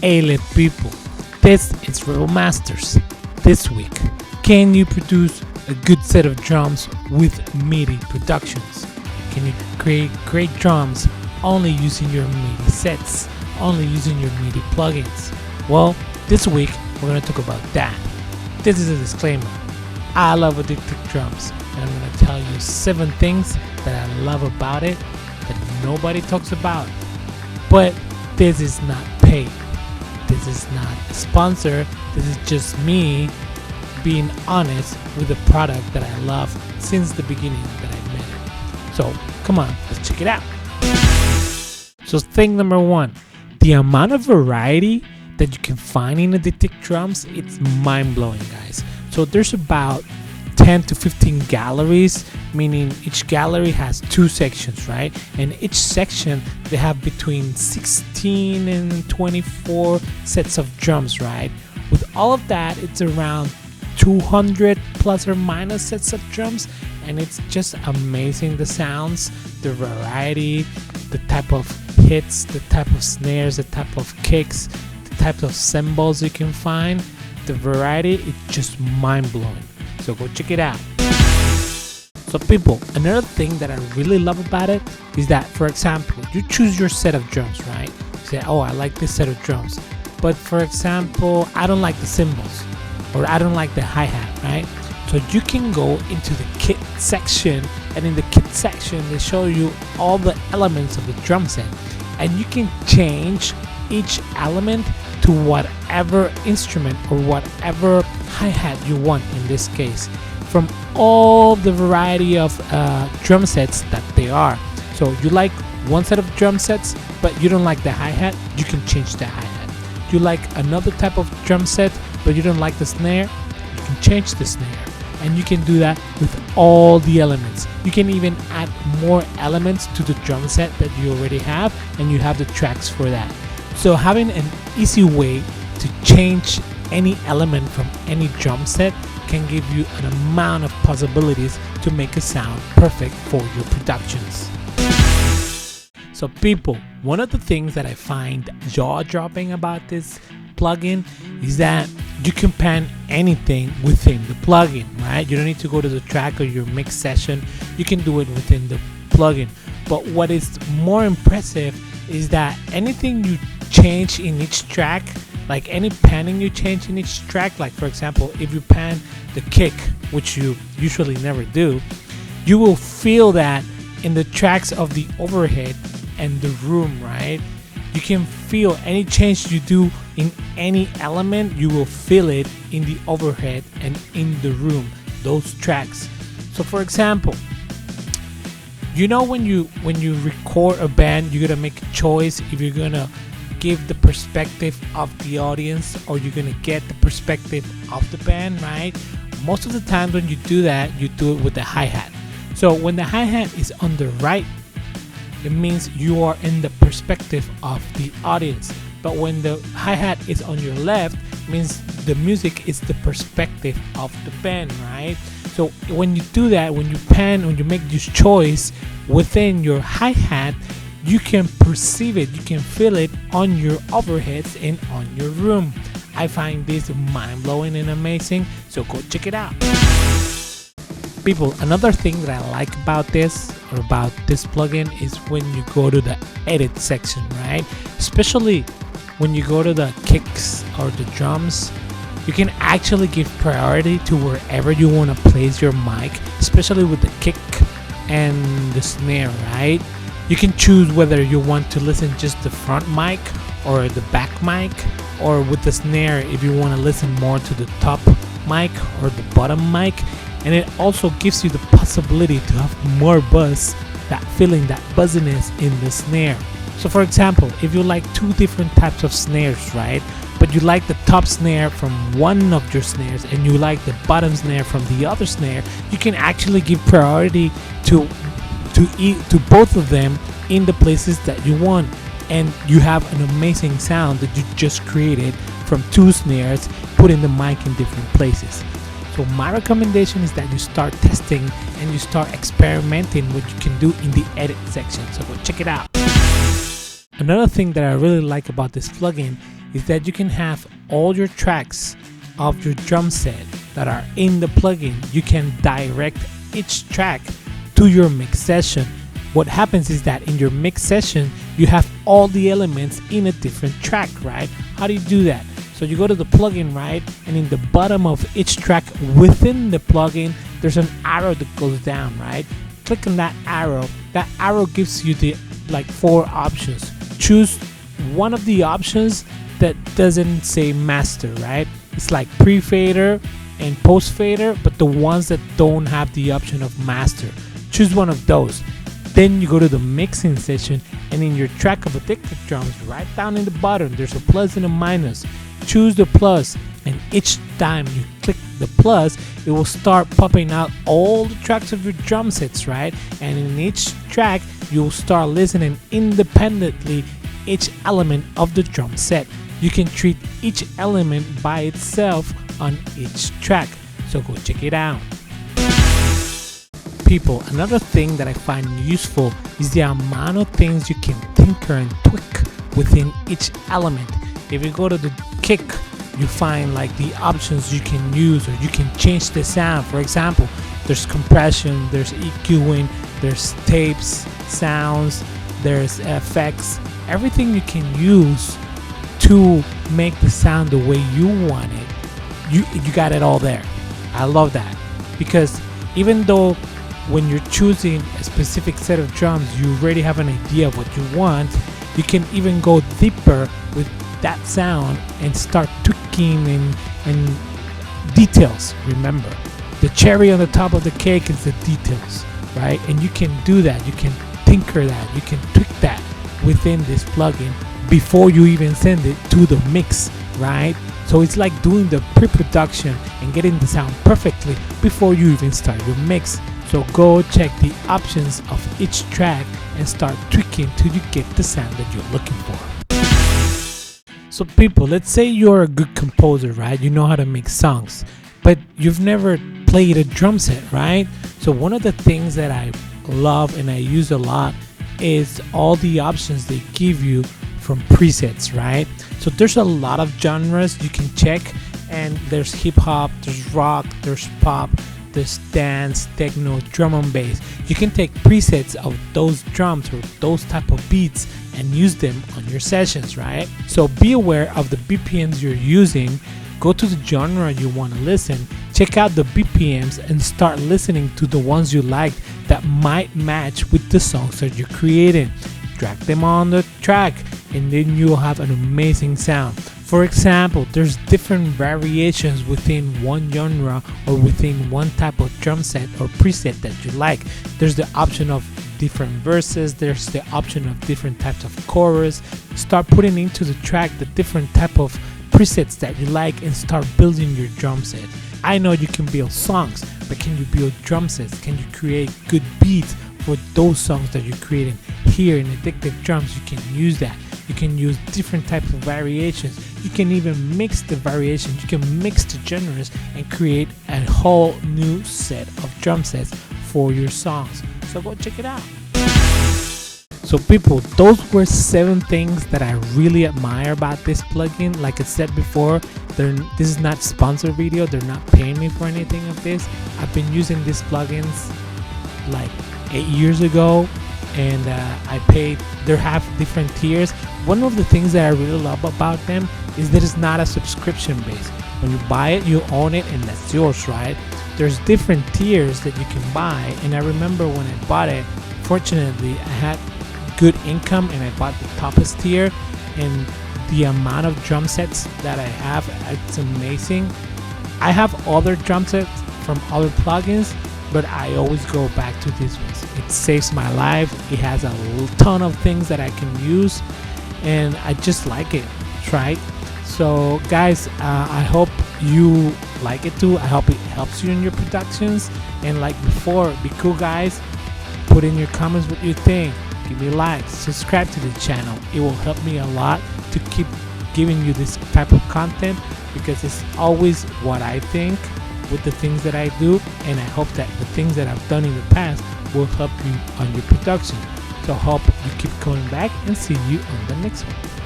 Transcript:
Hey people, this is Rebel Masters. This week, can you produce a good set of drums with MIDI productions? Can you create great drums only using your MIDI sets, only using your MIDI plugins? Well, this week we're going to talk about that. This is a disclaimer. I love Addictive Drums, and I'm going to tell you 7 things that I love about it that nobody talks about. But this is not paid. This is not a sponsor. This is just me being honest with the product that I love since the beginning that I made it. So come on, let's check it out. So thing number 1, the amount of variety that you can find in Addictive Drums, it's mind-blowing, guys. So there's about 10 to 15 galleries, meaning each gallery has 2 sections, right? And each section they have between 16 and 24 sets of drums, right? With all of that, it's around 200 plus or minus sets of drums, and it's just amazing, the sounds, the variety, the type of hits, the type of snares, the type of kicks, the type of cymbals you can find. The variety is just mind-blowing. So go check it out. So people, another thing that I really love about it is that, for example, you choose your set of drums, right? You say, oh, I like this set of drums. But for example, I don't like the cymbals, or I don't like the hi-hat, right? So you can go into the kit section, and in the kit section, they show you all the elements of the drum set. And you can change each element to whatever instrument or whatever hi-hat you want in this case, from all the variety of drum sets that they are. So you like one set of drum sets but you don't like the hi-hat, you can change the hi-hat. You like another type of drum set but you don't like the snare, you can change the snare. And you can do that with all the elements. You can even add more elements to the drum set that you already have, and you have the tracks for that. So having an easy way to change any element from any drum set can give you an amount of possibilities to make a sound perfect for your productions. So people, one of the things that I find jaw-dropping about this plugin is that you can pan anything within the plugin, right? You don't need to go to the track or your mix session. You can do it within the plugin. But what is more impressive is that anything you change in each track, like any panning you change in each track, like for example, if you pan the kick, which you usually never do, you will feel that in the tracks of the overhead and the room, right? You can feel any change you do in any element, you will feel it in the overhead and in the room, those tracks. So for example, you know when you record a band, you gotta make a choice if you're gonna give the perspective of the audience or you're gonna get the perspective of the band, right? Most of the time when you do that, you do it with the hi-hat. So when the hi-hat is on the right, it means you are in the perspective of the audience. But when the hi-hat is on your left, it means the music is the perspective of the band, right? So when you do that, when you pan, when you make this choice within your hi-hat, you can perceive it, you can feel it on your overheads and on your room. I find this mind-blowing and amazing, so go check it out. People, another thing that I like about this plugin is when you go to the edit section, right? Especially when you go to the kicks or the drums, you can actually give priority to wherever you want to place your mic, especially with the kick and the snare, right? You can choose whether you want to listen just the front mic or the back mic, or with the snare if you want to listen more to the top mic or the bottom mic. And it also gives you the possibility to have more buzz, that feeling, that buzziness in the snare. So for example, if you like 2 different types of snares, right? But you like the top snare from one of your snares and you like the bottom snare from the other snare, you can actually give priority to both of them in the places that you want. And you have an amazing sound that you just created from 2 snares, putting the mic in different places. So my recommendation is that you start testing and you start experimenting what you can do in the edit section. So go check it out. Another thing that I really like about this plugin is that you can have all your tracks of your drum set that are in the plugin. You can direct each track to your mix session. What happens is that in your mix session, you have all the elements in a different track, right? How do you do that? So you go to the plugin, right? And in the bottom of each track within the plugin, there's an arrow that goes down, right? Click on that arrow. That arrow gives you the 4 options. Choose one of the options that doesn't say master, right? It's like pre-fader and post-fader, but the ones that don't have the option of master. Choose one of those. Then you go to the mixing session, and in your track of Addictive Drums, right down in the bottom, there's a plus and a minus. Choose the plus, and each time you click the plus, it will start popping out all the tracks of your drum sets, right? And in each track, you'll start listening independently each element of the drum set. You can treat each element by itself on each track, so go check it out. People, another thing that I find useful is the amount of things you can tinker and tweak within each element. If you go to the kick, you find the options you can use, or you can change the sound. For example, there's compression, there's EQing, there's tapes, sounds, there's effects, everything you can use to make the sound the way you want it. You got it all there. I love that, because even though when you're choosing a specific set of drums, you already have an idea of what you want, you can even go deeper with that sound and start tweaking and details. Remember, the cherry on the top of the cake is the details, right? And you can do that. You can tinker that. You can tweak that within this plugin before you even send it to the mix, right? So it's like doing the pre-production and getting the sound perfectly before you even start your mix. So go check the options of each track and start tweaking till you get the sound that you're looking for. So people, let's say you're a good composer, right? You know how to make songs, but you've never played a drum set, right? So one of the things that I love and I use a lot is all the options they give you from presets, right? So there's a lot of genres you can check, and there's hip hop, there's rock, there's pop, there's dance, techno, drum and bass. You can take presets of those drums or those type of beats and use them on your sessions, right? So be aware of the BPMs you're using. Go to the genre you want to listen, check out the BPMs, and start listening to the ones you like that might match with the songs that you're creating. Drag them on the track, and then you'll have an amazing sound. For example, there's different variations within one genre or within one type of drum set or preset that you like. There's the option of different verses, there's the option of different types of chorus. Start putting into the track the different type of presets that you like and start building your drum set. I know you can build songs, but can you build drum sets? Can you create good beats for those songs that you're creating? Here in Addictive Drums, you can use that. You can use different types of variations. You can even mix the variations. You can mix the genres and create a whole new set of drum sets for your songs. So go check it out. So people, those were 7 things that I really admire about this plugin. Like I said before, this is not sponsored video. They're not paying me for anything of this. I've been using these plugins like 8 years ago, and I paid. They have different tiers. One of the things that I really love about them is that it's not a subscription base. When you buy it, you own it, and that's yours, right? There's different tiers that you can buy, and I remember when I bought it, fortunately I had good income and I bought the toppest tier, and the amount of drum sets that I have, it's amazing. I have other drum sets from other plugins, but I always go back to this one. It saves my life. It has a ton of things that I can use, and I just like it, right? So guys, I hope you like it too. I hope it helps you in your productions, and like before, be cool guys. Put in your comments what you think. Give me likes, subscribe to the channel. It will help me a lot to keep giving you this type of content, because it's always what I think with the things that I do, and I hope that the things that I've done in the past will help you on your production. So hope you keep coming back, and see you on the next one.